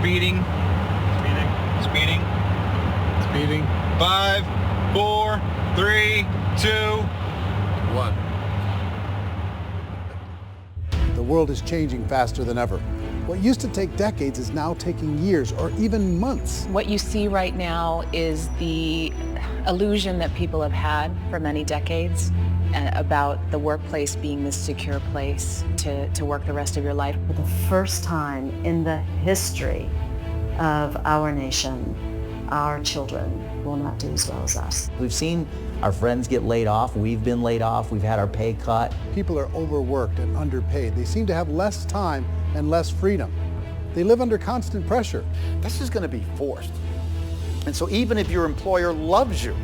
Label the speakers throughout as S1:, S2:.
S1: Speeding. Speeding.
S2: Speeding.
S1: 5, 4, 3, 2, 1.
S3: The world is changing faster than ever. What used to take decades is now taking years or even months.
S4: What you see right now is the illusion that people have had for many decades about the workplace being this secure place to work the rest of your life.
S5: For the first time in the history of our nation, our children will not do as well as us.
S6: We've seen our friends get laid off. We've been laid off. We've had our pay cut.
S3: People are overworked and underpaid. They seem to have less time and less freedom. They live under constant pressure.
S7: This is going to be forced. And so even if your employer loves you,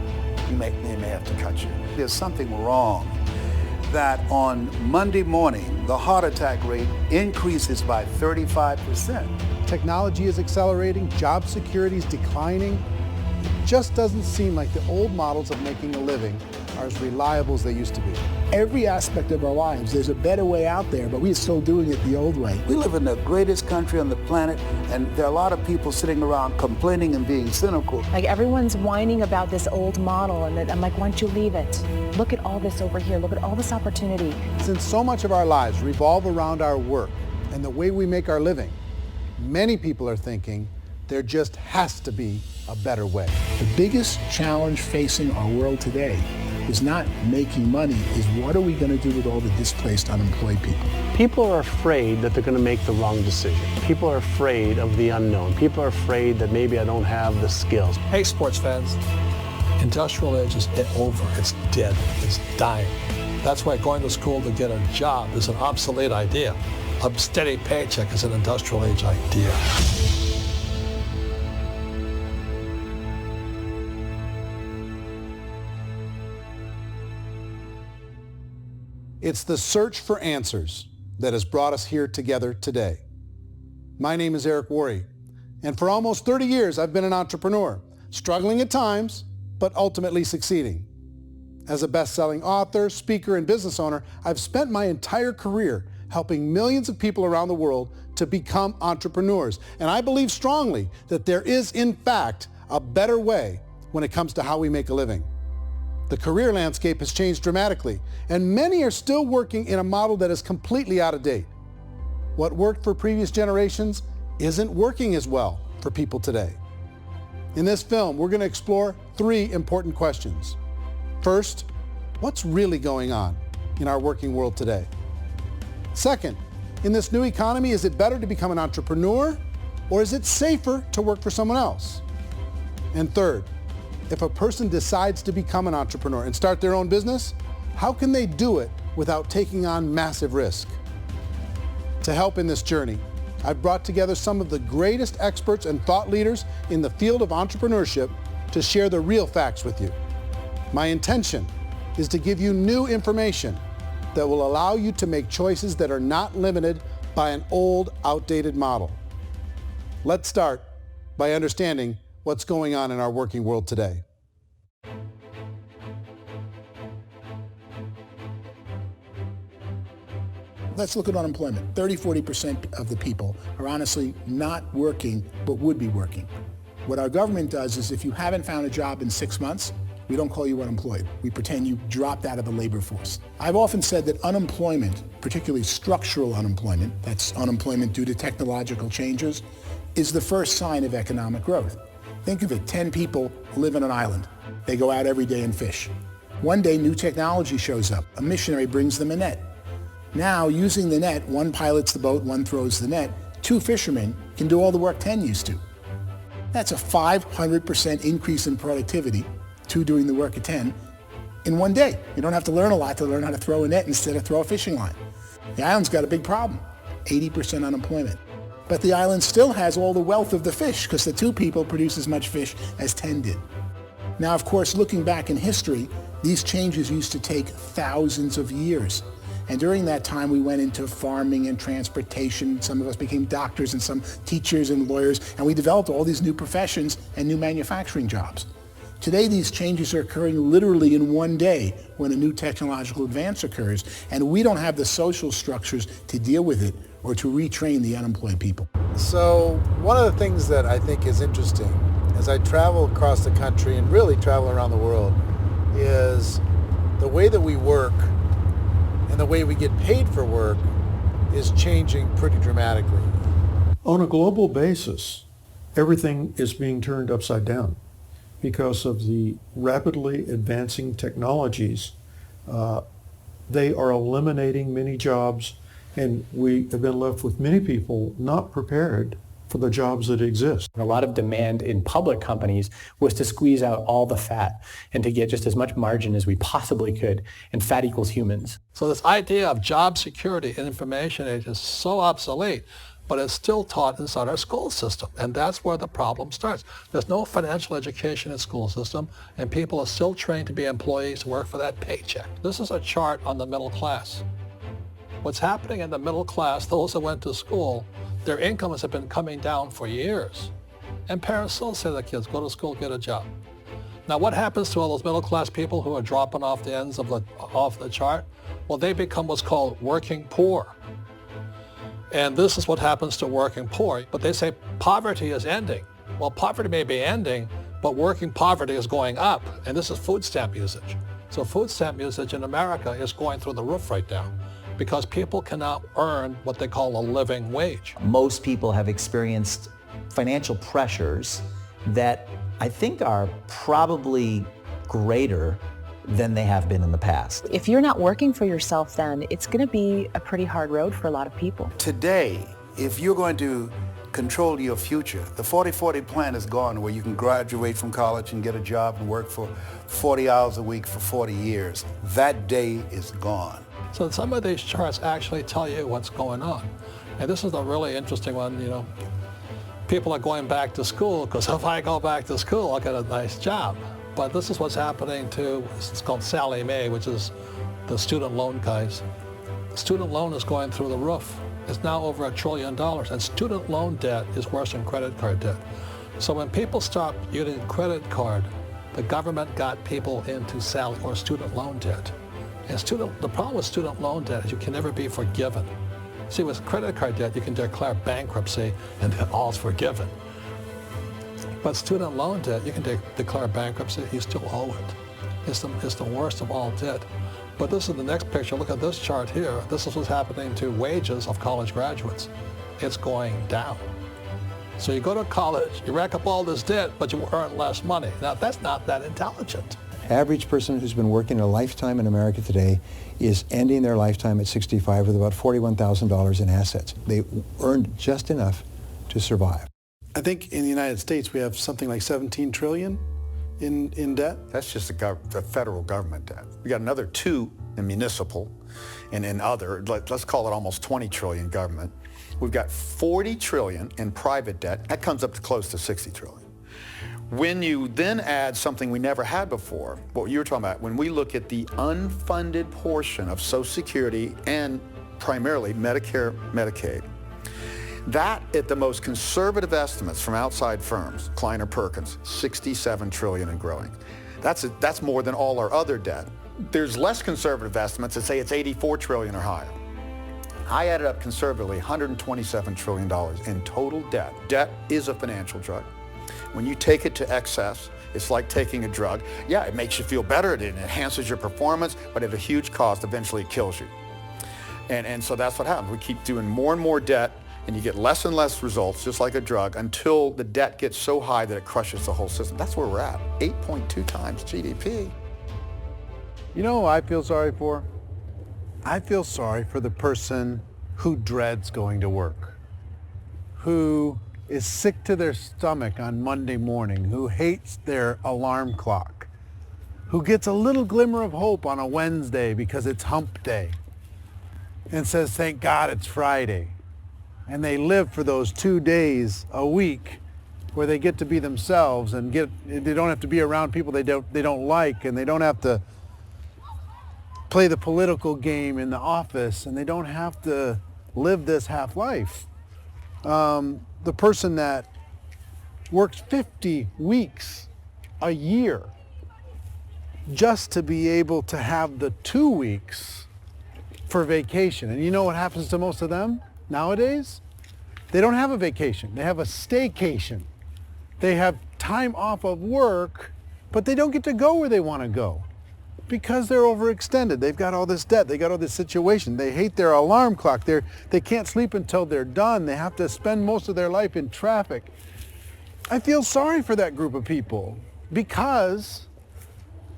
S7: they may have to cut you. There's something wrong that on Monday morning, the heart attack rate increases by 35%.
S3: Technology is accelerating, job security is declining. It just doesn't seem like the old models of making a living are as reliable as they used to be.
S8: Every aspect of our lives, there's a better way out there, but we're still doing it the old way.
S7: We live in the greatest country on the planet, and there are a lot of people sitting around complaining and being cynical.
S4: Like everyone's whining about this old model, and I'm like, why don't you leave it? Look at all this over here. Look at all this opportunity.
S3: Since so much of our lives revolve around our work and the way we make our living, many people are thinking there just has to be a better way.
S8: The biggest challenge facing our world today is not making money, is what are we going to do with all the displaced, unemployed people?
S2: People are afraid that they're going to make the wrong decision. People are afraid of the unknown. People are afraid that maybe I don't have the skills.
S9: Hey, sports fans, industrial age is over. It's dead. It's dying. That's why going to school to get a job is an obsolete idea. A steady paycheck is an industrial age idea.
S3: It's the search for answers that has brought us here together today. My name is Eric Worre, and for almost 30 years I've been an entrepreneur, struggling at times, but ultimately succeeding. As a best-selling author, speaker, and business owner, I've spent my entire career helping millions of people around the world to become entrepreneurs. And I believe strongly that there is, in fact, a better way when it comes to how we make a living. The career landscape has changed dramatically, and many are still working in a model that is completely out of date. What worked for previous generations isn't working as well for people today. In this film, we're going to explore 3 important questions. First, what's really going on in our working world today? Second, in this new economy, is it better to become an entrepreneur, or is it safer to work for someone else? And third, if a person decides to become an entrepreneur and start their own business, how can they do it without taking on massive risk? To help in this journey, I've brought together some of the greatest experts and thought leaders in the field of entrepreneurship to share the real facts with you. My intention is to give you new information that will allow you to make choices that are not limited by an old, outdated model. Let's start by understanding what's going on in our working world today.
S8: Let's look at unemployment. 30-40% of the people are honestly not working, but would be working. What our government does is if you haven't found a job in 6 months, we don't call you unemployed. We pretend you dropped out of the labor force. I've often said that unemployment, particularly structural unemployment, that's unemployment due to technological changes, is the first sign of economic growth. Think of it, 10 people live on an island. They go out every day and fish. One day, new technology shows up. A missionary brings them a net. Now, using the net, one pilots the boat, one throws the net. 2 fishermen can do all the work 10 used to. That's a 500% increase in productivity, 2 doing the work of 10, in one day. You don't have to learn a lot to learn how to throw a net instead of throw a fishing line. The island's got a big problem, 80% unemployment. But the island still has all the wealth of the fish because the 2 people produce as much fish as 10 did. Now, of course, looking back in history, these changes used to take thousands of years. And during that time, we went into farming and transportation. Some of us became doctors and some teachers and lawyers, and we developed all these new professions and new manufacturing jobs. Today, these changes are occurring literally in one day when a new technological advance occurs, and we don't have the social structures to deal with it or to retrain the unemployed people.
S3: So one of the things that I think is interesting as I travel across the country and really travel around the world is the way that we work and the way we get paid for work is changing pretty dramatically.
S10: On a global basis, everything is being turned upside down because of the rapidly advancing technologies. They are eliminating many jobs, and we have been left with many people not prepared for the jobs that exist.
S11: A lot of demand in public companies was to squeeze out all the fat and to get just as much margin as we possibly could, and fat equals humans.
S9: So this idea of job security and information age is so obsolete, but it's still taught inside our school system, and that's where the problem starts. There's no financial education in the school system, and people are still trained to be employees who work for that paycheck. This is a chart on the middle class. What's happening in the middle class, those that went to school, their incomes have been coming down for years. And parents still say to their kids, go to school, get a job. Now what happens to all those middle class people who are dropping off the ends of the chart? Well, they become what's called working poor. And this is what happens to working poor. But they say poverty is ending. Well, poverty may be ending, but working poverty is going up. And this is food stamp usage. So food stamp usage in America is going through the roof right now, because people cannot earn what they call a living wage.
S6: Most people have experienced financial pressures that I think are probably greater than they have been in the past.
S4: If you're not working for yourself, then it's going to be a pretty hard road for a lot of people.
S7: Today, if you're going to control your future, the 40-40 plan is gone, where you can graduate from college and get a job and work for 40 hours a week for 40 years. That day is gone.
S9: So some of these charts actually tell you what's going on. And this is a really interesting one, you know. People are going back to school because if I go back to school, I'll get a nice job. But this is what's happening to, it's called Sallie Mae, which is the student loan guys. Student loan is going through the roof. It's now over $1 trillion, and student loan debt is worse than credit card debt. So when people stopped using credit card, the government got people into student loan debt. And the problem with student loan debt is you can never be forgiven. See, with credit card debt, you can declare bankruptcy and then all's forgiven. But student loan debt, you can declare bankruptcy, you still owe it. It's the worst of all debt. But this is the next picture. Look at this chart here. This is what's happening to wages of college graduates. It's going down. So you go to college, you rack up all this debt, but you earn less money. Now, that's not that intelligent.
S12: Average person who's been working a lifetime in America today is ending their lifetime at 65 with about $41,000 in assets. They earned just enough to survive.
S3: I think in the United States we have something like 17 trillion in debt.
S7: That's just the federal government debt. We got another 2 in municipal and in other, let's call it almost 20 trillion government. We've got 40 trillion in private debt. That comes up to close to 60 trillion. When you then add something we never had before, what you were talking about, when we look at the unfunded portion of Social Security and primarily Medicare, Medicaid, that, at the most conservative estimates from outside firms, Kleiner Perkins, 67 trillion and growing. That's more than all our other debt. There's less conservative estimates that say it's 84 trillion or higher. I added up conservatively $127 trillion in total debt. Debt is a financial drug. When you take it to excess, it's like taking a drug. Yeah, it makes you feel better, it enhances your performance, but at a huge cost, eventually it kills you. And so that's what happens. We keep doing more and more debt, and you get less and less results, just like a drug, until the debt gets so high that it crushes the whole system. That's where we're at, 8.2 times GDP.
S3: You know who I feel sorry for? I feel sorry for the person who dreads going to work, who is sick to their stomach on Monday morning, who hates their alarm clock, who gets a little glimmer of hope on a Wednesday because it's hump day and says, thank God it's Friday. And they live for those 2 days a week where they get to be themselves and they don't have to be around people they don't like, and they don't have to play the political game in the office, and they don't have to live this half life. The person that works 50 weeks a year just to be able to have the 2 weeks for vacation. And you know what happens to most of them? Nowadays, they don't have a vacation. They have a staycation. They have time off of work, but they don't get to go where they want to go because they're overextended. They've got all this debt. They got all this situation. They hate their alarm clock. They can't sleep until they're done. They have to spend most of their life in traffic. I feel sorry for that group of people because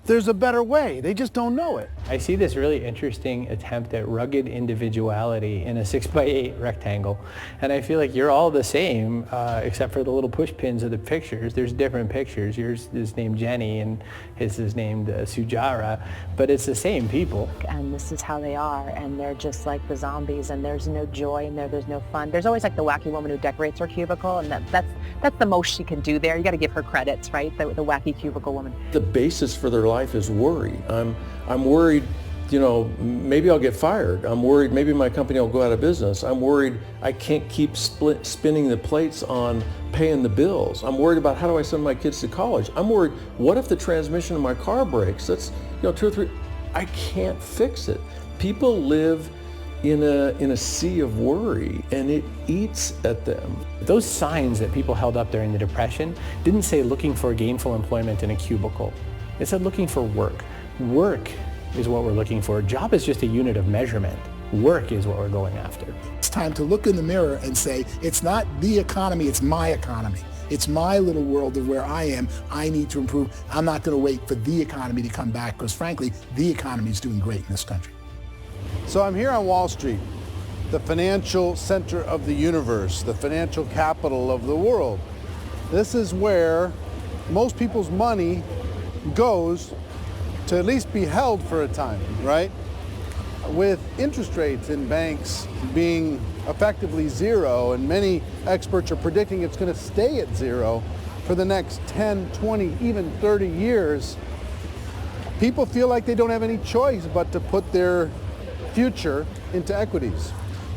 S3: there's a better way. They just don't know it.
S11: I see this really interesting attempt at rugged individuality in a 6x8 rectangle. And I feel like you're all the same, except for the little push pins of the pictures. There's different pictures. Yours is named Jenny and his is named Sujara, but it's the same people.
S4: And this is how they are, and they're just like the zombies, and there's no joy in there, there's no fun. There's always like the wacky woman who decorates her cubicle, and that's the most she can do there. You got to give her credits, right? The wacky cubicle woman.
S13: The basis for their life is worry. I'm worried, you know, maybe I'll get fired. I'm worried maybe my company will go out of business. I'm worried I can't keep spinning the plates on paying the bills. I'm worried about how do I send my kids to college. I'm worried, what if the transmission of my car breaks? That's, you know, 2 or 3, I can't fix it. People live in a sea of worry, and it eats at them.
S11: Those signs that people held up during the Depression didn't say looking for gainful employment in a cubicle. It said looking for work. Work is what we're looking for. Job is just a unit of measurement. Work is what we're going after.
S8: It's time to look in the mirror and say, it's not the economy, it's my economy. It's my little world of where I am. I need to improve. I'm not going to wait for the economy to come back because, frankly, the economy is doing great in this country.
S3: So I'm here on Wall Street, the financial center of the universe, the financial capital of the world. This is where most people's money goes to at least be held for a time, right? With interest rates in banks being effectively zero, and many experts are predicting it's going to stay at zero for the next 10, 20, even 30 years, people feel like they don't have any choice but to put their future into equities,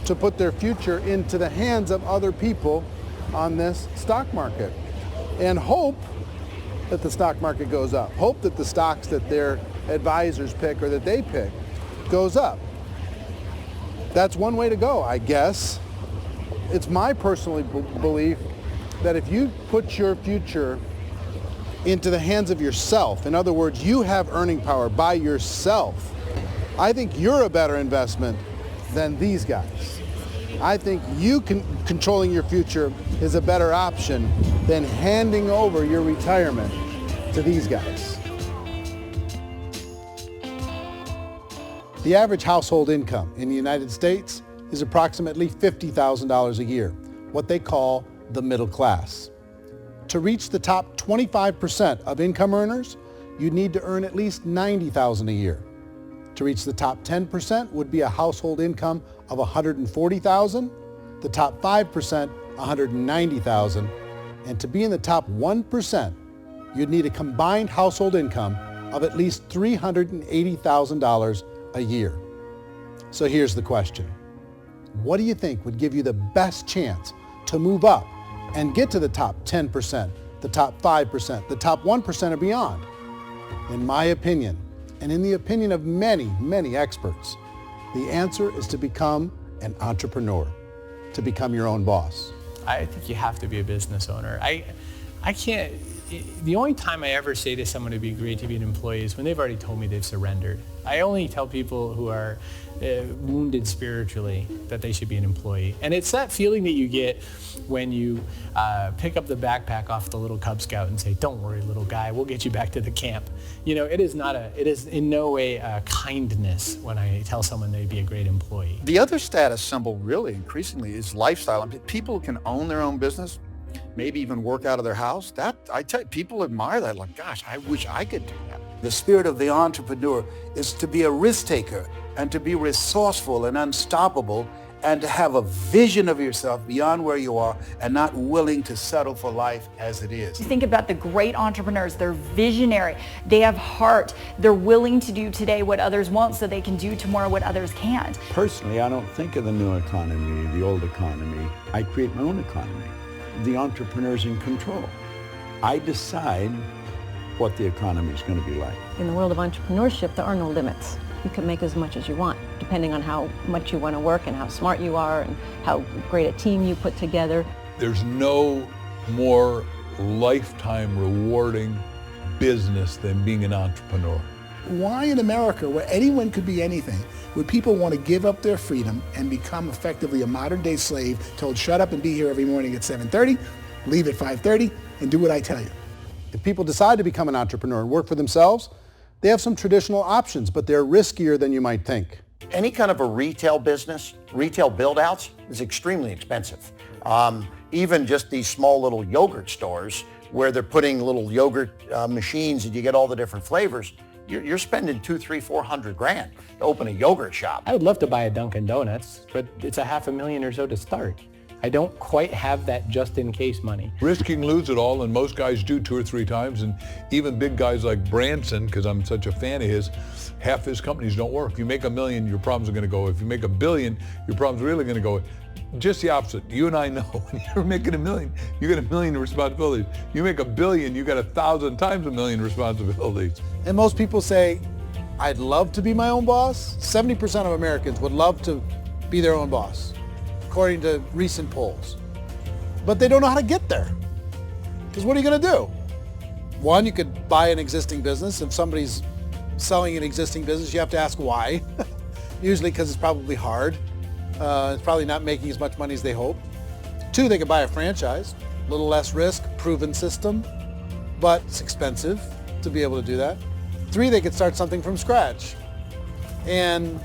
S3: to put their future into the hands of other people on this stock market, and hope that the stock market goes up, hope that the stocks that their advisors pick or that they pick goes up. That's one way to go, I guess. It's my personal belief that if you put your future into the hands of yourself, in other words, you have earning power by yourself, I think you're a better investment than these guys. I think you controlling your future is a better option than handing over your retirement to these guys. The average household income in the United States is approximately $50,000 a year, what they call the middle class. To reach the top 25% of income earners, you'd need to earn at least $90,000 a year. To reach the top 10% would be a household income of $140,000, the top 5%, $190,000, and to be in the top 1%, you'd need a combined household income of at least $380,000 a year. So here's the question. What do you think would give you the best chance to move up and get to the top 10%, the top 5%, the top 1% or beyond? In my opinion, and in the opinion of many, many experts, the answer is to become an entrepreneur, to become your own boss.
S11: I think you have to be a business owner. I can't, the only time I ever say to someone it'd be great to be an employee is when they've already told me they've surrendered. I only tell people who are wounded spiritually that they should be an employee. And it's that feeling that you get when you pick up the backpack off the little Cub Scout and say, don't worry, little guy, we'll get you back to the camp. You know, it is in no way a kindness when I tell someone they'd be a great employee.
S7: The other status symbol really increasingly is lifestyle. I mean, people can own their own business, maybe even work out of their house. That, I tell you, people admire that. Like, gosh, I wish I could do that. The spirit of the entrepreneur is to be a risk taker and to be resourceful and unstoppable and to have a vision of yourself beyond where you are and not willing to settle for life as it is.
S14: You think about the great entrepreneurs, they're visionary, they have heart, they're willing to do today what others won't so they can do tomorrow what others can't.
S15: Personally, I don't think of the new economy, the old economy. I create my own economy. The entrepreneur's in control. I decide what the economy is going to be like.
S16: In the world of entrepreneurship, there are no limits. You can make as much as you want. depending on how much you want to work and how smart you are and how great a team you put together.
S17: There's no more lifetime rewarding business than being an entrepreneur.
S8: Why in America, where anyone could be anything, would people want to give up their freedom and become effectively a modern-day slave, told shut up and be here every morning at 7:30, leave at 5:30, and do what I tell you?
S3: If people decide to become an entrepreneur and work for themselves, they have some traditional options, but they're riskier than you might think.
S18: Any kind of a retail business, retail build-outs, is extremely expensive. Even just these small little yogurt stores where they're putting little yogurt machines and you get all the different flavors, you're spending $200,000, $300,000, $400,000 to open a yogurt shop.
S11: I would love to buy a Dunkin' Donuts, but it's $500,000 or so to start. I don't quite have that just-in-case money.
S17: Risk you can lose it all, and most guys do 2 or 3 times, and even big guys like Branson, because I'm such a fan of his, half his companies don't work. If you make $1 million, your problems are going to go. If you make $1 billion, your problem's really going to go. Just the opposite. You and I know when you're making $1 million, you get $1 million responsibilities. You make $1 billion, you got 1,000 times $1 million responsibilities.
S3: And most people say, I'd love to be my own boss. 70% of Americans would love to be their own boss, according to recent polls. But they don't know how to get there. Because what are you going to do? One, you could buy an existing business. If somebody's selling an existing business, you have to ask why. Usually because it's probably hard. It's probably not making as much money as they hope. 2, they could buy a franchise. A little less risk, proven system, but it's expensive to be able to do that. 3, they could start something from scratch. And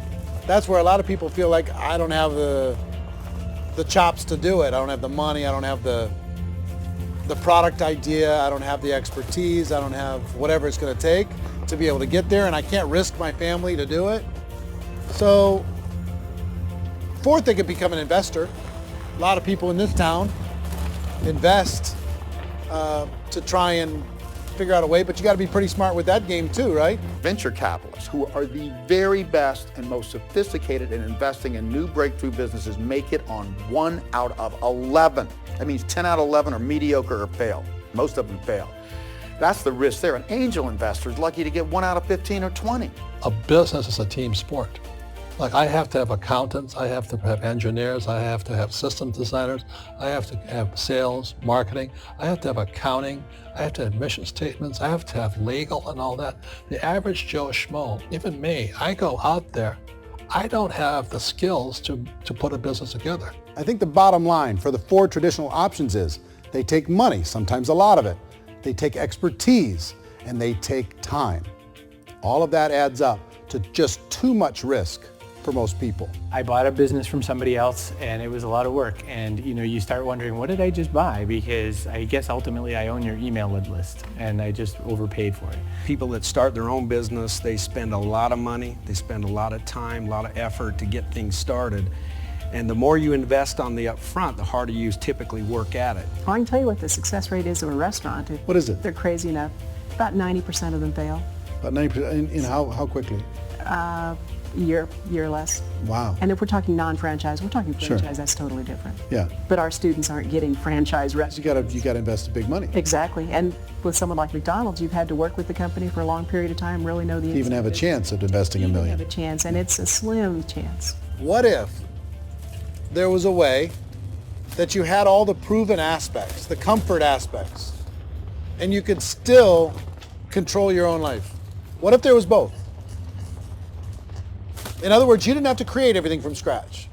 S3: that's where a lot of people feel like, I don't have the chops to do it. I don't have the money. I don't have the product idea. I don't have the expertise. I don't have whatever it's going to take to be able to get there, and I can't risk my family to do it. So 4th, they could become an investor. A lot of people in this town invest to try and figure out a way, but you got to be pretty smart with that game too, right?
S7: Venture capitalists, who are the very best and most sophisticated in investing in new breakthrough businesses, make it on 1 out of 11. That means 10 out of 11 are mediocre or fail. Most of them fail. That's the risk there. An angel investor is lucky to get 1 out of 15 or 20.
S9: A business is a team sport. Like, I have to have accountants, I have to have engineers, I have to have system designers, I have to have sales, marketing, I have to have accounting, I have to have mission statements, I have to have legal and all that. The average Joe Schmo, even me, I go out there, I don't have the skills to put a business together.
S3: I think the bottom line for the 4 traditional options is they take money, sometimes a lot of it. They take expertise, and they take time. All of that adds up to just too much risk for most people.
S11: I bought a business from somebody else and it was a lot of work, and you start wondering, what did I just buy? Because I guess ultimately I own your email list and I just overpaid for it.
S19: People that start their own business, they spend a lot of money, they spend a lot of time, a lot of effort to get things started. And the more you invest on the upfront, the harder you typically work at it.
S20: I can tell you what the success rate is of a restaurant.
S3: What is it?
S20: They're crazy enough. About 90% of them fail.
S3: About 90%, in how quickly?
S20: Year or less.
S3: Wow.
S20: And if we're talking non-franchise, we're talking franchise,
S3: Sure.
S20: That's totally different.
S3: Yeah.
S20: But our students aren't getting franchise restaurants.
S3: You got to invest big money.
S20: Exactly. And with someone like McDonald's, you've had to work with the company for a long period of time, really know the
S3: You even have a chance of investing $1 million.
S20: have a chance, and it's a slim chance.
S3: What if there was a way that you had all the proven aspects, the comfort aspects, and you could still control your own life? What if there was both? In other words, you didn't have to create everything from scratch.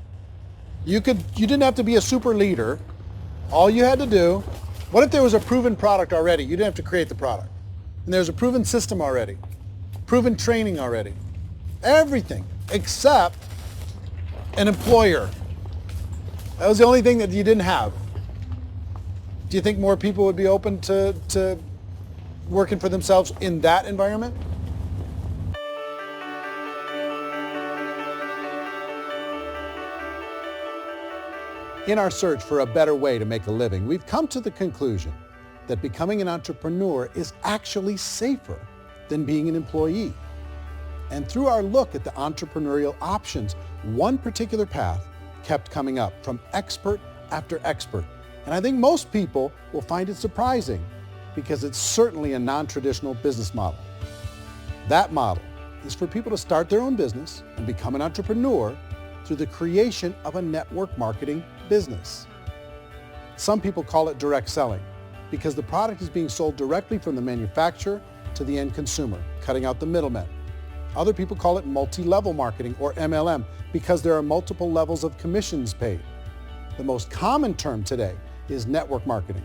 S3: You didn't have to be a super leader. All you had to do, what if there was a proven product already? You didn't have to create the product. And there's a proven system already, proven training already. Everything except an employer. That was the only thing that you didn't have. Do you think more people would be open to working for themselves in that environment? In our search for a better way to make a living, we've come to the conclusion that becoming an entrepreneur is actually safer than being an employee. And through our look at the entrepreneurial options, one particular path kept coming up from expert after expert. And I think most people will find it surprising because it's certainly a non-traditional business model. That model is for people to start their own business and become an entrepreneur through the creation of a network marketing business. Some people call it direct selling because the product is being sold directly from the manufacturer to the end consumer, cutting out the middlemen. Other people call it multi-level marketing, or MLM, because there are multiple levels of commissions paid. The most common term today is network marketing,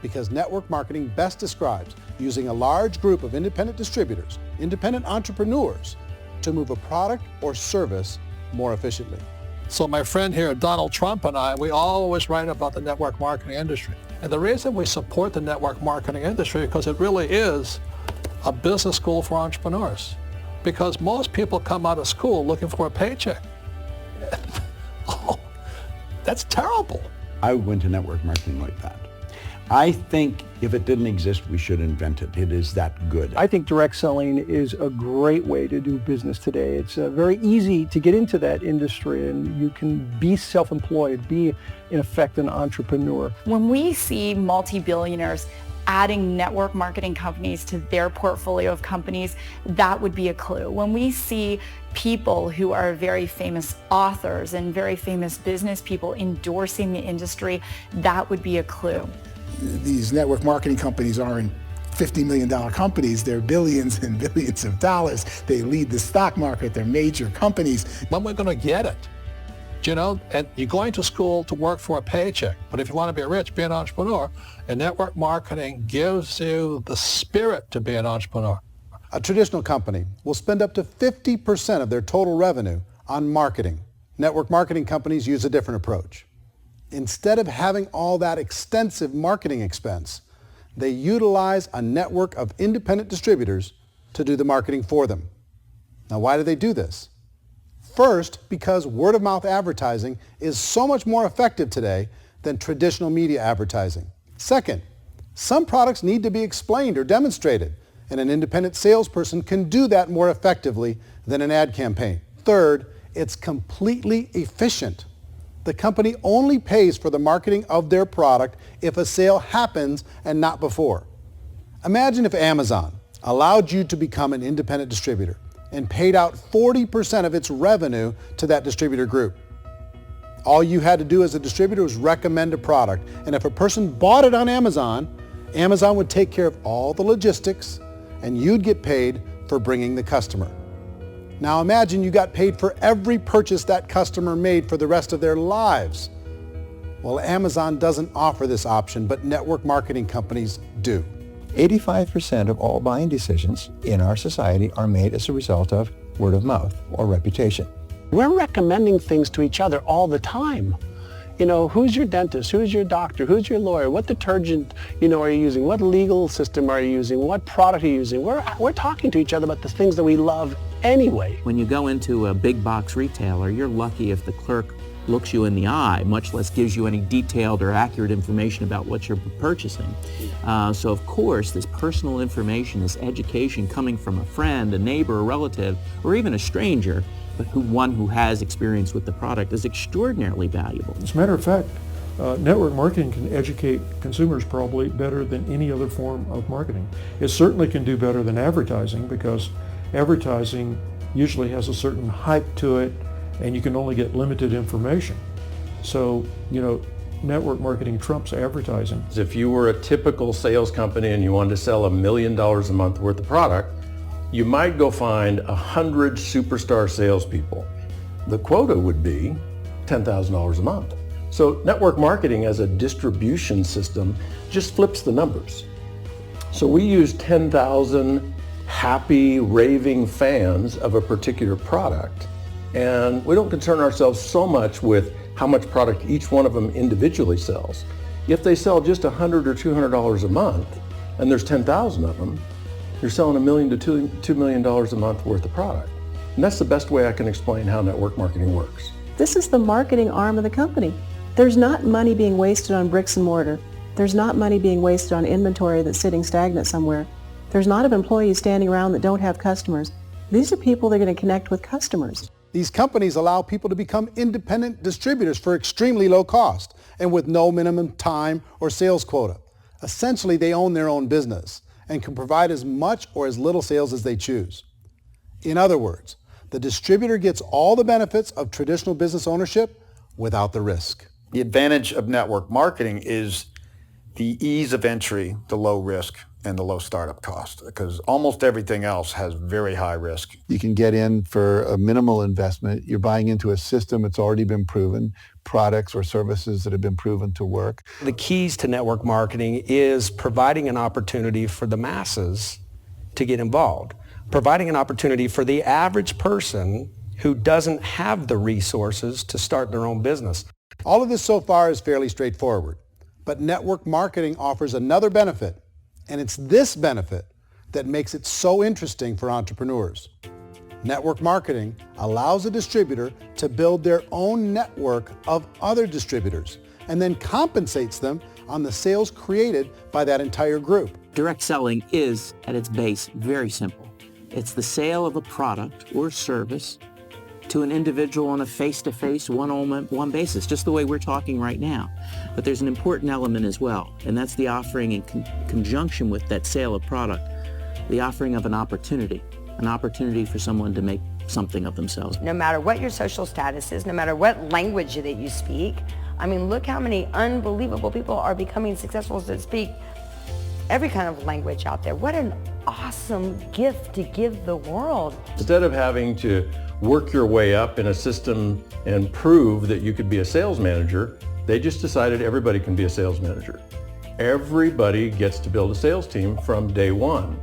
S3: because network marketing best describes using a large group of independent distributors, independent entrepreneurs, to move a product or service more efficiently.
S9: So my friend here, Donald Trump, and I, we always write about the network marketing industry. And the reason we support the network marketing industry is because it really is a business school for entrepreneurs. Because most people come out of school looking for a paycheck. Oh, that's terrible.
S15: I would go into network marketing like that. I think if it didn't exist, we should invent it. It is that good.
S21: I think direct selling is a great way to do business today. It's very easy to get into that industry, and you can be self-employed, be, in effect, an entrepreneur.
S14: When we see multi-billionaires adding network marketing companies to their portfolio of companies, that would be a clue. When we see people who are very famous authors and very famous business people endorsing the industry, that would be a clue.
S8: These network marketing companies aren't $50 million companies. They're billions and billions of dollars. They lead the stock market. They're major companies.
S9: When we're going to get it? You know, and you're going to school to work for a paycheck, but if you want to be rich, be an entrepreneur, and network marketing gives you the spirit to be an entrepreneur.
S3: A traditional company will spend up to 50% of their total revenue on marketing. Network marketing companies use a different approach. Instead of having all that extensive marketing expense, they utilize a network of independent distributors to do the marketing for them. Now, why do they do this? First, because word-of-mouth advertising is so much more effective today than traditional media advertising. Second, some products need to be explained or demonstrated, and an independent salesperson can do that more effectively than an ad campaign. Third, it's completely efficient. The company only pays for the marketing of their product if a sale happens and not before. Imagine if Amazon allowed you to become an independent distributor and paid out 40% of its revenue to that distributor group. All you had to do as a distributor was recommend a product, and if a person bought it on Amazon, Amazon would take care of all the logistics, and you'd get paid for bringing the customer. Now imagine you got paid for every purchase that customer made for the rest of their lives. Well, Amazon doesn't offer this option, but network marketing companies do.
S12: 85% of all buying decisions in our society are made as a result of word of mouth or reputation.
S2: We're recommending things to each other all the time. You know, who's your dentist? Who's your doctor? Who's your lawyer? What detergent, are you using? What legal system are you using? What product are you using? We're talking to each other about the things that we love anyway.
S22: When you go into a big box retailer, you're lucky if the clerk looks you in the eye, much less gives you any detailed or accurate information about what you're purchasing. So of course, this personal information, this education coming from a friend, a neighbor, a relative, or even a stranger, but one who has experience with the product is extraordinarily valuable.
S10: As a matter of fact, network marketing can educate consumers probably better than any other form of marketing. It certainly can do better than advertising because advertising usually has a certain hype to it and you can only get limited information. So, network marketing trumps advertising.
S13: If you were a typical sales company and you wanted to sell $1 million a month worth of product, you might go find 100 superstar salespeople. The quota would be $10,000 a month. So network marketing as a distribution system just flips the numbers. So we use 10,000 happy, raving fans of a particular product, and we don't concern ourselves so much with how much product each one of them individually sells. If they sell just $100 or $200 a month, and there's 10,000 of them, you're selling $1 million to $2 million a month worth of product. And that's the best way I can explain how network marketing works.
S20: This is the marketing arm of the company. There's not money being wasted on bricks and mortar. There's not money being wasted on inventory that's sitting stagnant somewhere. There's not of employees standing around that don't have customers. These are people that are going to connect with customers.
S3: These companies allow people to become independent distributors for extremely low cost and with no minimum time or sales quota. Essentially, they own their own business and can provide as much or as little sales as they choose. In other words, the distributor gets all the benefits of traditional business ownership without the risk.
S7: The advantage of network marketing is the ease of entry, the low risk, and the low startup cost, because almost everything else has very high risk.
S15: You can get in for a minimal investment. You're buying into a system that's already been proven, products or services that have been proven to work.
S19: The keys to network marketing is providing an opportunity for the masses to get involved, providing an opportunity for the average person who doesn't have the resources to start their own business.
S3: All of this so far is fairly straightforward, but network marketing offers another benefit, and it's this benefit that makes it so interesting for entrepreneurs. Network marketing allows a distributor to build their own network of other distributors and then compensates them on the sales created by that entire group.
S22: Direct selling is, at its base, very simple. It's the sale of a product or service to an individual on a face-to-face, one-on-one basis, just the way we're talking right now. But there's an important element as well, and that's the offering in conjunction with that sale of product, the offering of an opportunity for someone to make something of themselves.
S1: No matter what your social status is, no matter what language that you speak, I mean, look how many unbelievable people are becoming successful that speak every kind of language out there. What an awesome gift to give the world.
S13: Instead of having to work your way up in a system and prove that you could be a sales manager, they just decided everybody can be a sales manager. Everybody gets to build a sales team from day one.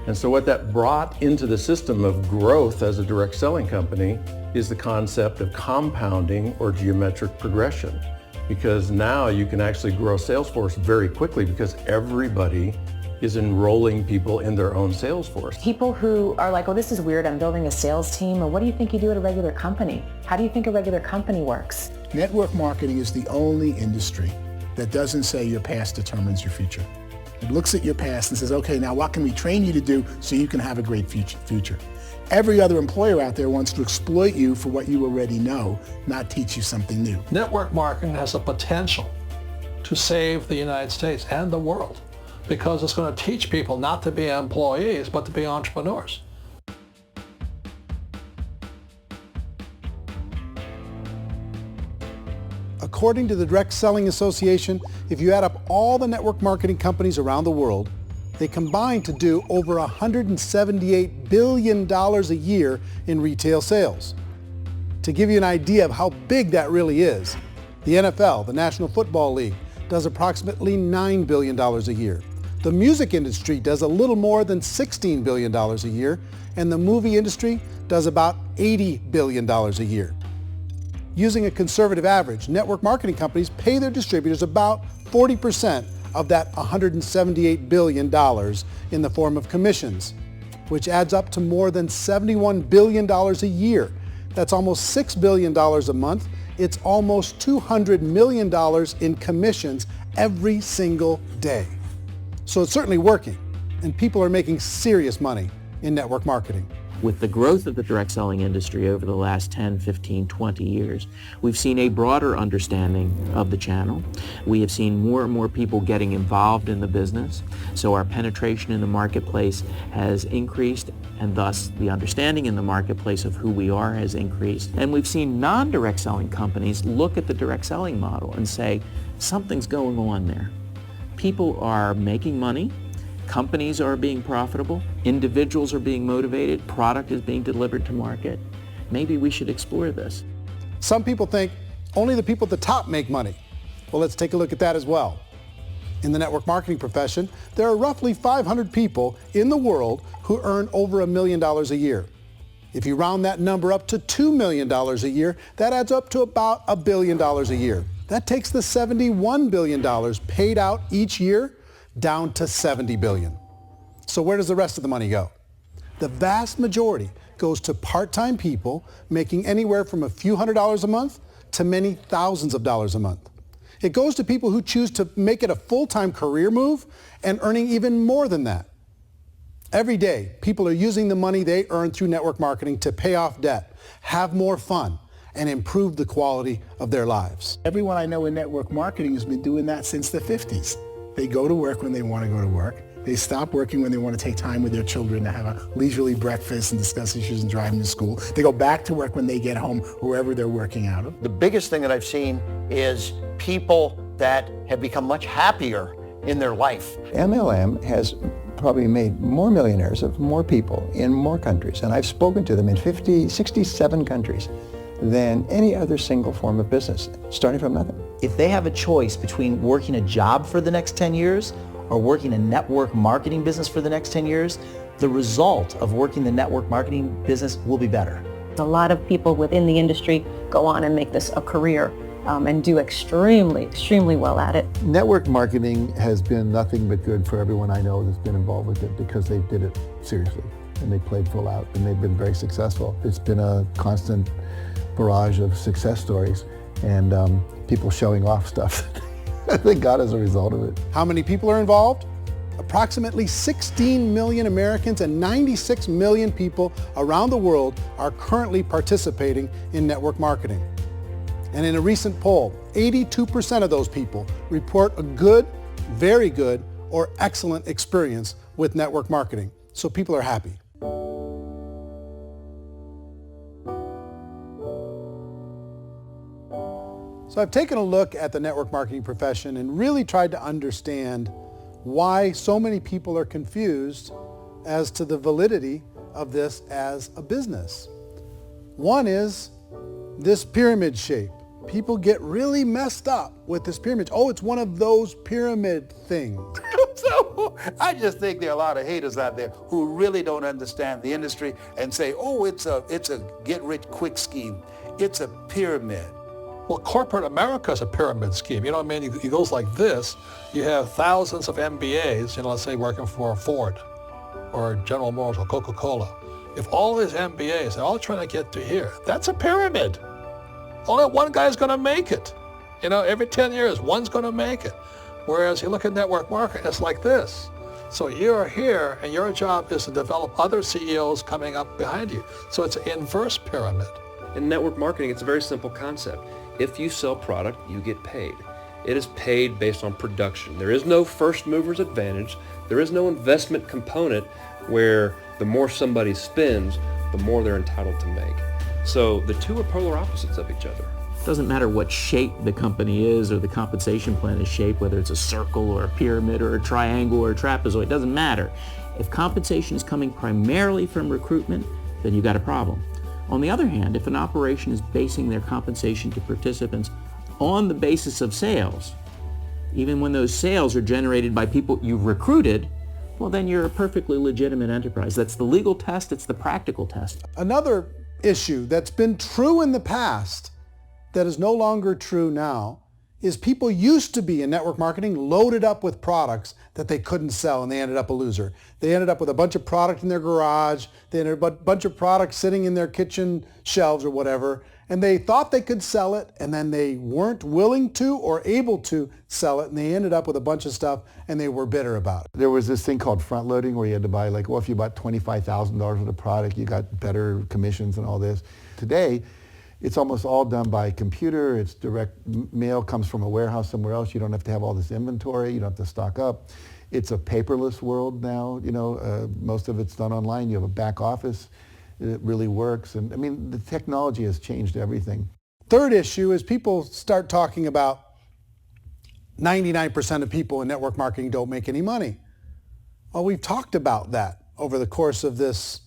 S13: And so what that brought into the system of growth as a direct selling company is the concept of compounding or geometric progression. Because now you can actually grow sales force very quickly because everybody is enrolling people in their own sales force.
S4: People who are like, oh, this is weird, I'm building a sales team, or what do you think you do at a regular company? How do you think a regular company works?
S8: Network marketing is the only industry that doesn't say your past determines your future. It looks at your past and says, okay, now what can we train you to do so you can have a great future? Every other employer out there wants to exploit you for what you already know, not teach you something new.
S9: Network marketing has the potential to save the United States and the world because it's going to teach people not to be employees, but to be entrepreneurs.
S3: According to the Direct Selling Association, if you add up all the network marketing companies around the world, they combine to do over $178 billion a year in retail sales. To give you an idea of how big that really is, the NFL, the National Football League, does approximately $9 billion a year. The music industry does a little more than $16 billion a year, and the movie industry does about $80 billion a year. Using a conservative average, network marketing companies pay their distributors about 40% of that $178 billion in the form of commissions, which adds up to more than $71 billion a year. That's almost $6 billion a month. It's almost $200 million in commissions every single day. So it's certainly working, and people are making serious money in network marketing.
S22: With the growth of the direct selling industry over the last 10, 15, 20 years, we've seen a broader understanding of the channel. We have seen more and more people getting involved in the business, so our penetration in the marketplace has increased, and thus the understanding in the marketplace of who we are has increased. And we've seen non-direct selling companies look at the direct selling model and say, something's going on there. People are making money. Companies are being profitable, individuals are being motivated, product is being delivered to market. Maybe we should explore this.
S3: Some people think only the people at the top make money. Well, let's take a look at that as well. In the network marketing profession, there are roughly 500 people in the world who earn over $1 million a year. If you round that number up to $2 million a year, that adds up to about $1 billion a year. That takes the $71 billion paid out each year down to $70 billion. So where does the rest of the money go? The vast majority goes to part-time people making anywhere from a few $100s a month to many thousands of dollars a month. It goes to people who choose to make it a full-time career move and earning even more than that. Every day, people are using the money they earn through network marketing to pay off debt, have more fun, and improve the quality of their lives.
S8: Everyone I know in network marketing has been doing that since the 50s. They go to work when they want to go to work. They stop working when they want to take time with their children to have a leisurely breakfast and discuss issues and drive them to school. They go back to work when they get home, wherever they're working out of.
S18: The biggest thing that I've seen is people that have become much happier in their life.
S12: MLM has probably made more millionaires of more people in more countries, and I've spoken to them in 67 countries, than any other single form of business, starting from nothing.
S5: If they have a choice between working a job for the next 10 years or working a network marketing business for the next 10 years, the result of working the network marketing business will be better.
S16: A lot of people within the industry go on and make this a career and do extremely well at it.
S6: Network marketing has been nothing but good for everyone I know that's been involved with it because they did it seriously and they played full out and they've been very successful. It's been a constant barrage of success stories and people showing off stuff that they got as a result of it.
S3: How many people are involved? Approximately 16 million Americans and 96 million people around the world are currently participating in network marketing. And in a recent poll, 82% of those people report a good, very good, or excellent experience with network marketing. So people are happy. So I've taken a look at the network marketing profession and really tried to understand why so many people are confused as to the validity of this as a business. One is this pyramid shape. People get really messed up with this pyramid. Oh, it's one of those pyramid things.
S7: So I just think there are a lot of haters out there who really don't understand the industry and say, oh, it's a get-rich-quick scheme. It's a pyramid.
S9: Well, corporate America is a pyramid scheme. You know what I mean? It goes like this. You have thousands of MBAs, let's say working for Ford or General Motors or Coca-Cola. If all these MBAs, they're all trying to get to here, that's a pyramid. Only one guy's going to make it. Every 10 years, one's going to make it. Whereas you look at network marketing, it's like this. So you're here, and your job is to develop other CEOs coming up behind you. So it's an inverse pyramid.
S23: In network marketing, it's a very simple concept. If you sell product, you get paid. It is paid based on production. There is no first mover's advantage. There is no investment component where the more somebody spends, the more they're entitled to make. So the two are polar opposites of each other.
S22: It doesn't matter what shape the company is or the compensation plan is shaped, whether it's a circle or a pyramid or a triangle or a trapezoid, it doesn't matter. If compensation is coming primarily from recruitment, then you've got a problem. On the other hand, if an operation is basing their compensation to participants on the basis of sales, even when those sales are generated by people you've recruited, well, then you're a perfectly legitimate enterprise. That's the legal test, it's the practical test.
S3: Another issue that's been true in the past that is no longer true now is people used to be in network marketing loaded up with products that they couldn't sell and they ended up a loser. They ended up with a bunch of product in their garage, they ended up with a bunch of products sitting in their kitchen shelves or whatever, and they thought they could sell it and then they weren't willing to or able to sell it and they ended up with a bunch of stuff and they were bitter about it.
S6: There was this thing called front loading where you had to buy if you bought $25,000 worth of product, you got better commissions and all this. Today, it's almost all done by computer. It's direct mail comes from a warehouse somewhere else. You don't have to have all this inventory. You don't have to stock up. It's a paperless world now. Most of it's done online. You have a back office. It really works. And I mean, the technology has changed everything.
S3: Third issue is people start talking about 99% of people in network marketing don't make any money. Well, we've talked about that over the course of this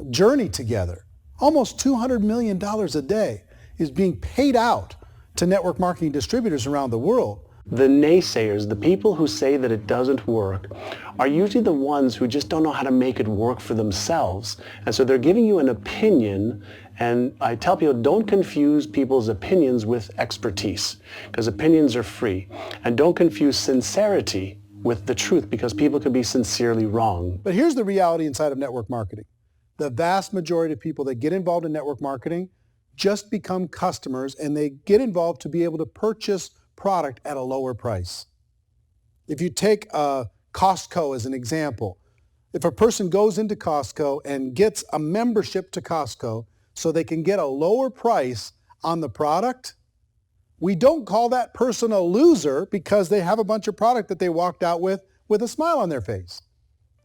S3: journey together. Almost $200 million a day is being paid out to network marketing distributors around the world.
S2: The naysayers, the people who say that it doesn't work, are usually the ones who just don't know how to make it work for themselves. And so they're giving you an opinion, and I tell people, don't confuse people's opinions with expertise, because opinions are free. And don't confuse sincerity with the truth, because people can be sincerely wrong.
S3: But here's the reality inside of network marketing. The vast majority of people that get involved in network marketing just become customers, and they get involved to be able to purchase product at a lower price. If you take Costco as an example, if a person goes into Costco and gets a membership to Costco so they can get a lower price on the product, we don't call that person a loser because they have a bunch of product that they walked out with with a smile on their face.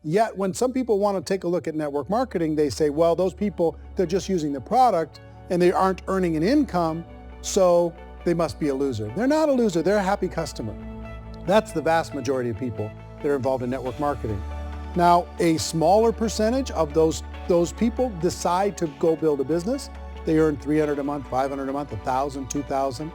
S3: Yet when some people want to take a look at network marketing, they say, well, those people, they're just using the product and they aren't earning an income, so they must be a loser. They're not a loser, they're a happy customer. That's the vast majority of people that are involved in network marketing. Now, a smaller percentage of those people decide to go build a business. They earn $300 a month, $500 a month, $1,000, $2,000.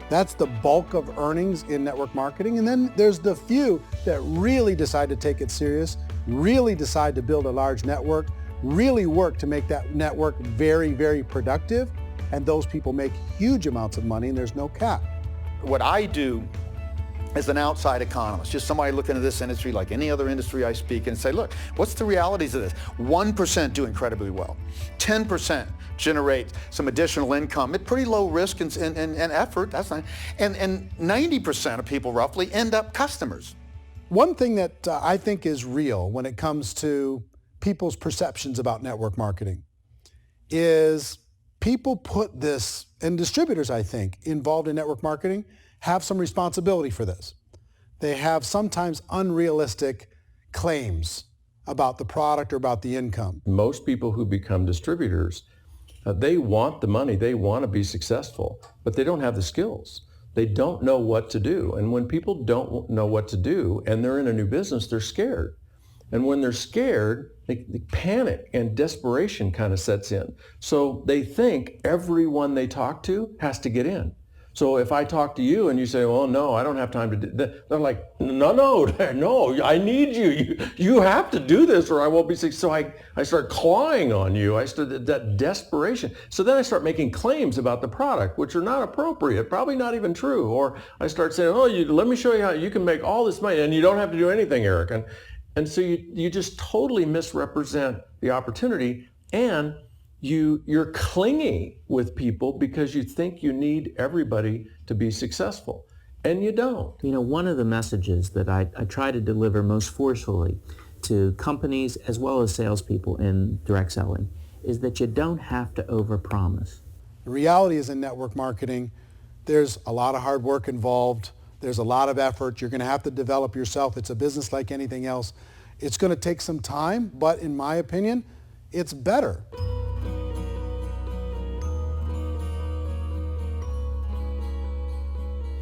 S3: That's the bulk of earnings in network marketing. And then there's the few that really decide to take it serious, really decide to build a large network, really work to make that network very, very productive. And those people make huge amounts of money and there's no cap.
S7: What I do as an outside economist, just somebody looking at this industry like any other industry I speak and say, look, what's the realities of this? 1% do incredibly well. 10% generate some additional income at pretty low risk and effort. That's not, and 90% of people roughly end up customers.
S3: One thing that I think is real when it comes to people's perceptions about network marketing is people put this, and distributors, I think, involved in network marketing have some responsibility for this. They have sometimes unrealistic claims about the product or about the income.
S13: Most people who become distributors, they want the money, they want to be successful, but they don't have the skills. They don't know what to do. And when people don't know what to do and they're in a new business, they're scared. And when they're scared, they panic and desperation kind of sets in. So they think everyone they talk to has to get in. So if I talk to you and you say, well, no, I don't have time to do that, they're like, no, I need you. You have to do this or I won't be successful. So I start clawing on you. I start that desperation. So then I start making claims about the product, which are not appropriate, probably not even true. Or I start saying, let me show you how you can make all this money and you don't have to do anything, Eric. And so you just totally misrepresent the opportunity, and you're clingy with people because you think you need everybody to be successful, and you don't.
S22: You know, one of the messages that I try to deliver most forcefully to companies as well as salespeople in direct selling is that you don't have to overpromise.
S3: The reality is in network marketing, there's a lot of hard work involved. There's a lot of effort. You're going to have to develop yourself. It's a business like anything else. It's going to take some time, but in my opinion, it's better.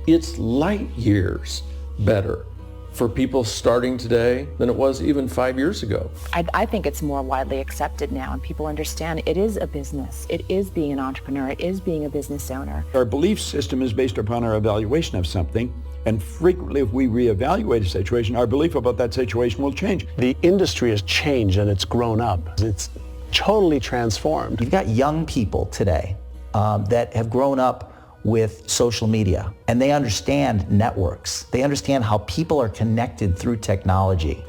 S13: It's light years better for people starting today than it was even 5 years ago.
S4: I think it's more widely accepted now, and people understand it is a business. It is being an entrepreneur. It is being a business owner.
S15: Our belief system is based upon our evaluation of something, and frequently if we reevaluate a situation, our belief about that situation will change.
S2: The industry has changed and it's grown up. It's totally transformed.
S5: You've got young people today that have grown up with social media, and they understand networks. They understand how people are connected through technology,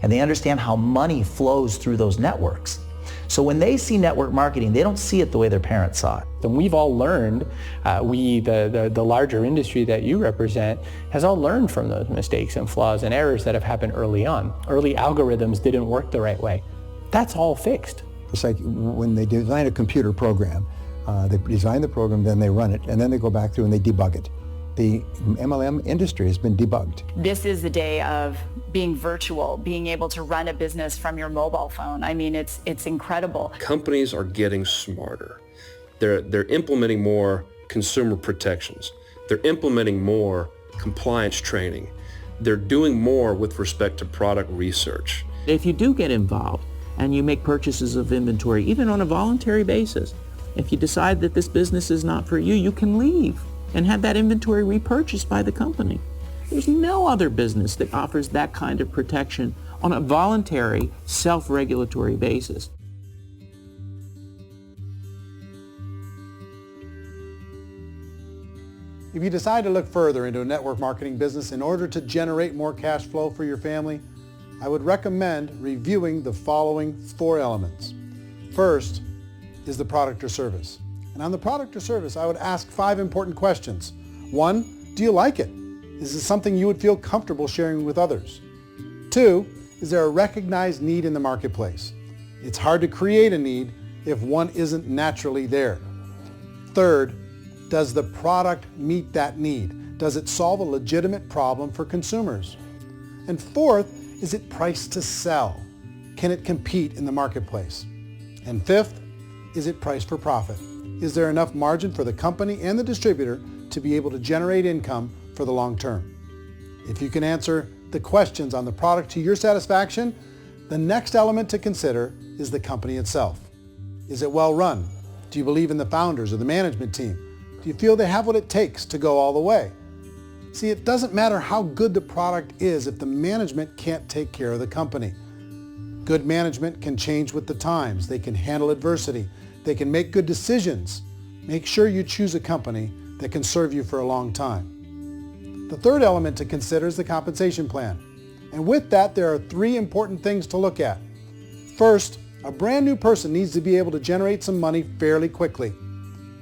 S5: and they understand how money flows through those networks. So when they see network marketing, they don't see it the way their parents saw it.
S11: And we've all learned, the larger industry that you represent, has all learned from those mistakes and flaws and errors that have happened early on. Early algorithms didn't work the right way. That's all fixed.
S12: It's like when they design a computer program, they design the program, then they run it, and then they go back through and they debug it. The MLM industry has been debugged.
S14: This is the day of being virtual, being able to run a business from your mobile phone. I mean, it's incredible.
S23: Companies are getting smarter. They're implementing more consumer protections. They're implementing more compliance training. They're doing more with respect to product research.
S22: If you do get involved and you make purchases of inventory, even on a voluntary basis, if you decide that this business is not for you, you can leave and have that inventory repurchased by the company. There's no other business that offers that kind of protection on a voluntary, self-regulatory basis.
S3: If you decide to look further into a network marketing business in order to generate more cash flow for your family, I would recommend reviewing the following 4 elements. First is the product or service. And on the product or service, I would ask 5 important questions. 1, do you like it? Is it something you would feel comfortable sharing with others? 2, is there a recognized need in the marketplace? It's hard to create a need if one isn't naturally there. 3rd, does the product meet that need? Does it solve a legitimate problem for consumers? And fourth, is it priced to sell? Can it compete in the marketplace? And fifth, is it priced for profit? Is there enough margin for the company and the distributor to be able to generate income for the long term? If you can answer the questions on the product to your satisfaction, the next element to consider is the company itself. Is it well run? Do you believe in the founders or the management team? Do you feel they have what it takes to go all the way? See, it doesn't matter how good the product is if the management can't take care of the company. Good management can change with the times. They can handle adversity. They can make good decisions. Make sure you choose a company that can serve you for a long time. The third element to consider is the compensation plan. And with that, there are three important things to look at. First, a brand new person needs to be able to generate some money fairly quickly.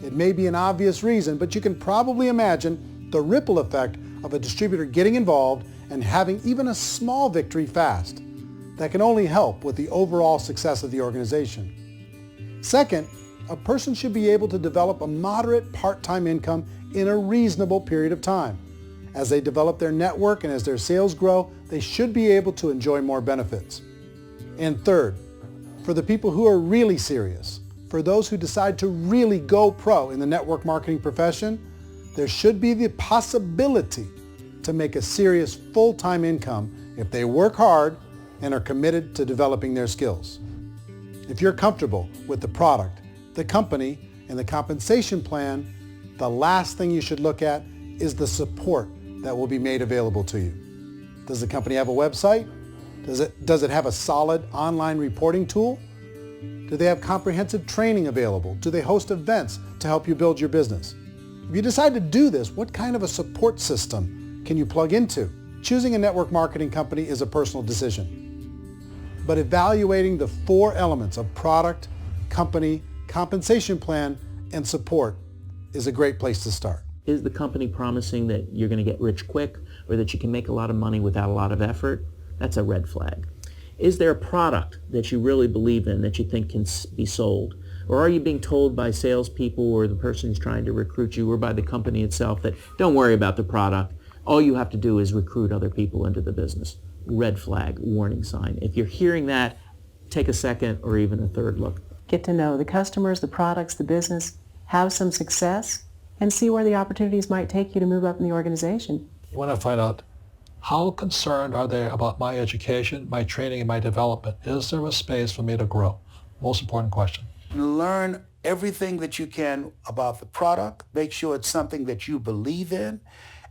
S3: It may be an obvious reason, but you can probably imagine the ripple effect of a distributor getting involved and having even a small victory fast. That can only help with the overall success of the organization. Second, a person should be able to develop a moderate part-time income in a reasonable period of time. As they develop their network and as their sales grow, they should be able to enjoy more benefits. And third, for the people who are really serious, for those who decide to really go pro in the network marketing profession, there should be the possibility to make a serious full-time income if they work hard and are committed to developing their skills. If you're comfortable with the product, the company, and the compensation plan, the last thing you should look at is the support that will be made available to you. Does the company have a website? Does it have a solid online reporting tool? Do they have comprehensive training available? Do they host events to help you build your business? If you decide to do this, what kind of a support system can you plug into? Choosing a network marketing company is a personal decision. But evaluating the four elements of product, company, compensation plan, and support is a great place to start.
S22: Is the company promising that you're going to get rich quick or that you can make a lot of money without a lot of effort? That's a red flag. Is there a product that you really believe in that you think can be sold? Or are you being told by salespeople or the person who's trying to recruit you or by the company itself that don't worry about the product, all you have to do is recruit other people into the business? Red flag, warning sign. If you're hearing that, take a second or even a third look.
S20: Get to know the customers, the products, the business, have some success, and see where the opportunities might take you to move up in the organization.
S9: You want to find out how concerned are they about my education, my training, and my development? Is there a space for me to grow? Most important question.
S7: Learn everything that you can about the product. Make sure it's something that you believe in,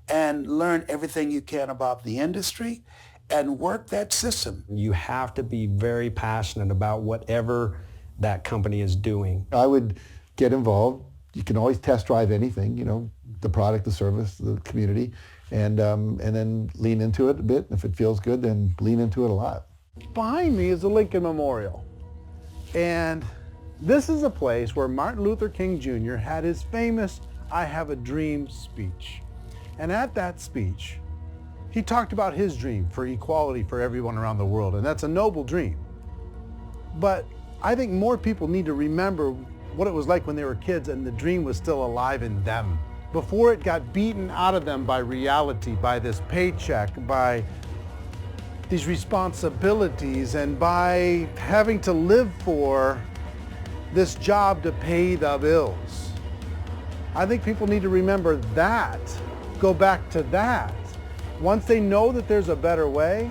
S7: and learn everything you can about the industry and work that system.
S19: You have to be very passionate about whatever that company is doing.
S6: I would get involved. You can always test drive anything, the product, the service, the community, and then lean into it a bit. If it feels good, then lean into it a lot.
S3: Behind me is the Lincoln Memorial. And this is a place where Martin Luther King Jr. had his famous "I Have a Dream" speech. And at that speech, he talked about his dream for equality for everyone around the world, and that's a noble dream. But I think more people need to remember what it was like when they were kids and the dream was still alive in them. Before it got beaten out of them by reality, by this paycheck, by these responsibilities, and by having to live for this job to pay the bills. I think people need to remember that, go back to that. Once they know that there's a better way,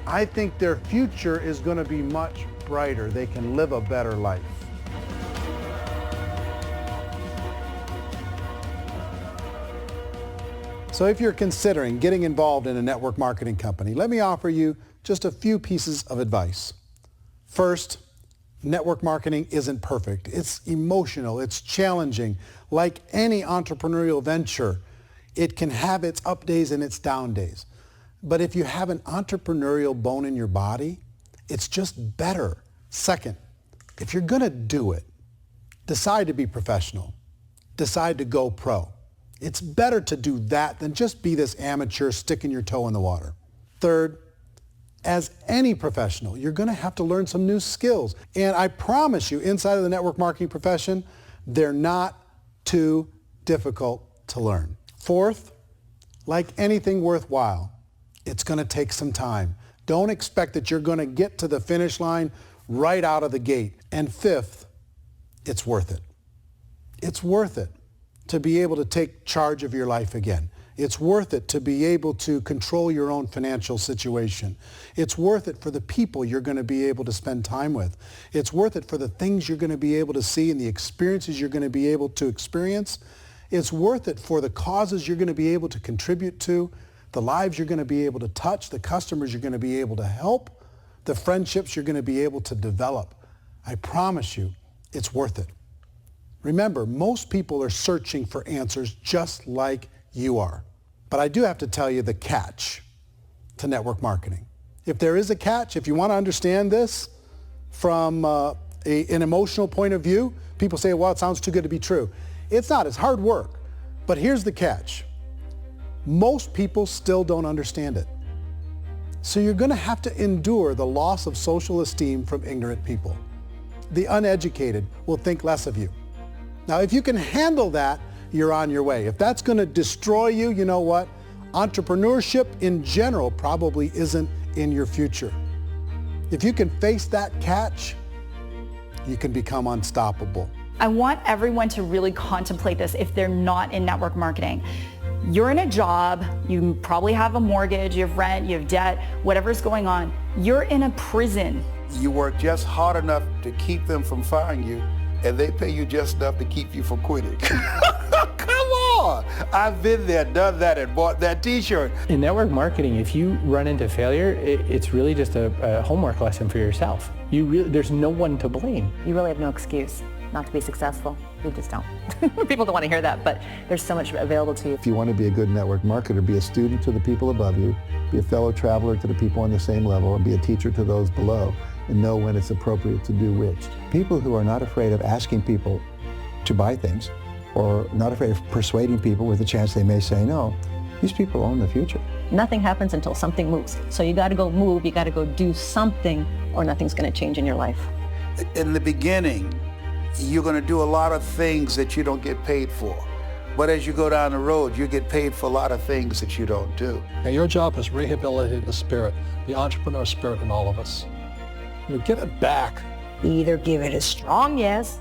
S3: I think their future is going to be much brighter. They can live a better life. So if you're considering getting involved in a network marketing company, let me offer you just a few pieces of advice. First, network marketing isn't perfect. It's emotional, it's challenging. Like any entrepreneurial venture, it can have its up days and its down days. But if you have an entrepreneurial bone in your body, it's just better. Second, if you're going to do it, decide to be professional. Decide to go pro. It's better to do that than just be this amateur sticking your toe in the water. Third, as any professional, you're going to have to learn some new skills. And I promise you, inside of the network marketing profession, they're not too difficult to learn. Fourth, like anything worthwhile, It's going to take some time. Don't expect that you're going to get to the finish line right out of the gate. And fifth, it's worth it. It's worth it to be able to take charge of your life again. It's worth it to be able to control your own financial situation. It's worth it for the people you're going to be able to spend time with. It's worth it for the things you're going to be able to see and the experiences you're going to be able to experience. It's worth it for the causes you're going to be able to contribute to, the lives you're going to be able to touch, the customers you're going to be able to help, the friendships you're going to be able to develop. I promise you, it's worth it. Remember, most people are searching for answers just like you are. But I do have to tell you the catch to network marketing. If there is a catch, if you want to understand this from an emotional point of view, people say, well, it sounds too good to be true. It's not. It's hard work. But here's the catch. Most people still don't understand it. So you're going to have to endure the loss of social esteem from ignorant people. The uneducated will think less of you. Now, if you can handle that, you're on your way. If that's going to destroy you, you know what? Entrepreneurship in general probably isn't in your future. If you can face that catch, you can become unstoppable.
S14: I want everyone to really contemplate this if they're not in network marketing. You're in a job, you probably have a mortgage, you have rent, you have debt, whatever's going on. You're in a prison.
S7: You work just hard enough to keep them from firing you, and they pay you just enough to keep you from quitting. Come on! I've been there, done that, and bought that t-shirt.
S11: In network marketing, if you run into failure, it's really just a homework lesson for yourself. There's no one to blame.
S4: You really have no excuse not to be successful. You just don't. People don't want to hear that, but there's so much available to you.
S6: If you want to be a good network marketer, be a student to the people above you, be a fellow traveler to the people on the same level, and be a teacher to those below, and know when it's appropriate to do which. People who are not afraid of asking people to buy things, or not afraid of persuading people with a chance they may say no, these people own the future.
S16: Nothing happens until something moves. So you got to go move, you got to go do something, or nothing's going to change in your life.
S7: In the beginning, you're going to do a lot of things that you don't get paid for. But as you go down the road, you get paid for a lot of things that you don't do.
S9: And your job is rehabilitate the spirit, the entrepreneur spirit in all of us. You get it back.
S1: Either give it a strong yes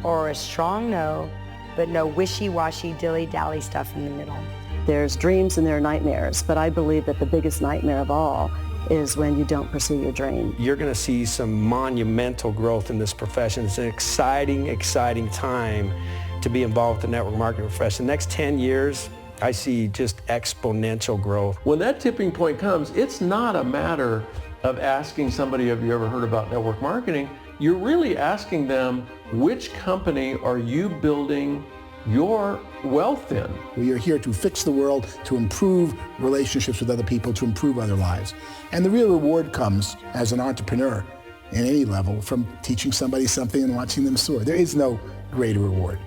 S1: or a strong no, but no wishy-washy, dilly-dally stuff in the middle.
S20: There's dreams and there are nightmares, but I believe that the biggest nightmare of all is when you don't pursue your dream.
S19: You're going to see some monumental growth in this profession. It's an exciting, exciting time to be involved with the network marketing profession. The next 10 years, I see just exponential growth.
S13: When that tipping point comes, it's not a matter of asking somebody, have you ever heard about network marketing? You're really asking them, which company are you building your wealth in?
S8: We are here to fix the world, to improve relationships with other people, to improve other lives. And the real reward comes as an entrepreneur in any level from teaching somebody something and watching them soar. There is no greater reward.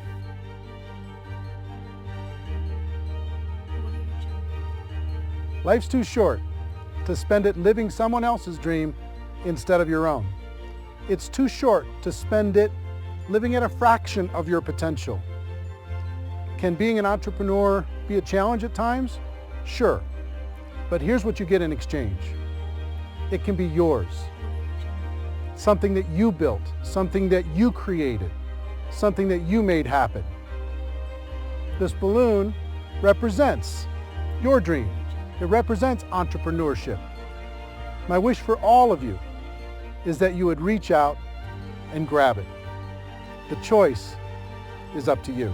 S3: Life's too short to spend it living someone else's dream instead of your own. It's too short to spend it living at a fraction of your potential. Can being an entrepreneur be a challenge at times? Sure. But here's what you get in exchange. It can be yours. Something that you built, something that you created, something that you made happen. This balloon represents your dream. It represents entrepreneurship. My wish for all of you is that you would reach out and grab it. The choice is up to you.